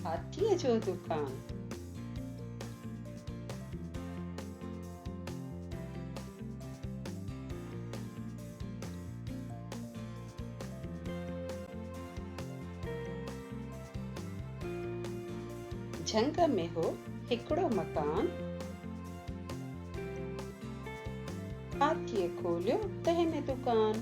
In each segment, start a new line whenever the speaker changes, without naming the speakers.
हाथीअ जो दुकान। झंग में हो हिकिड़ो मकान, हाथीअ खोलियो तंहिं में दुकान।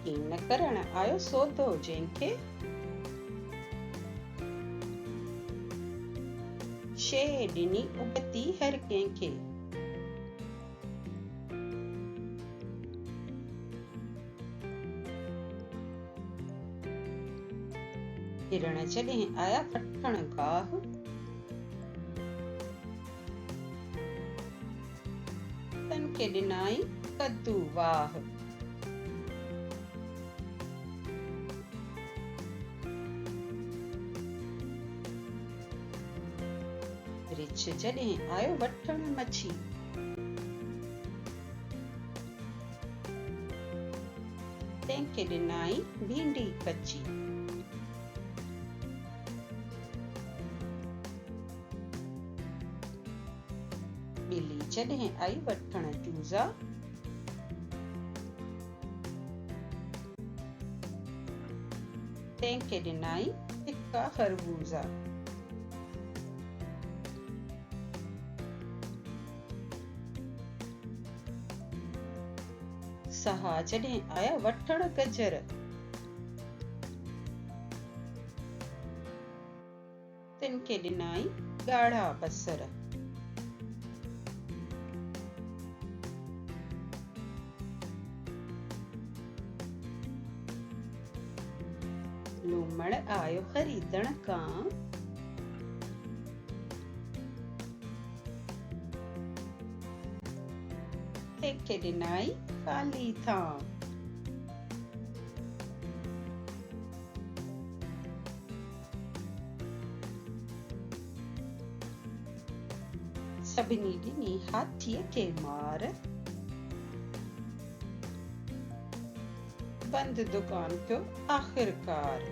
कीन करण आयो सौदो जंहिंखे, शइ ॾिनी उबती हर कंहिंखे। हिरण जॾहिं आया वठण गाह, तन खे ॾिनाई कद्दू वाह। रिछ जॾहिं आयो वठण मच्छी, तंहिंखे ॾिनाई भींडी कची। ॿिली जॾहिं आई वठण चूज़ा, तंहिंखे ॾिनाई फिका खरबूजा। सहा जॾहिं आया वठण गजर, तिनखे ॾिनाई ॻाढ़ा बसर। लूमड़ आयो खरीदण कां, तंहिंखे ॾिनाई ख़ाली थां। सभिनी ॾिनी हाथीअ खे मार, बंदि दुकान थियो आख़िरकार।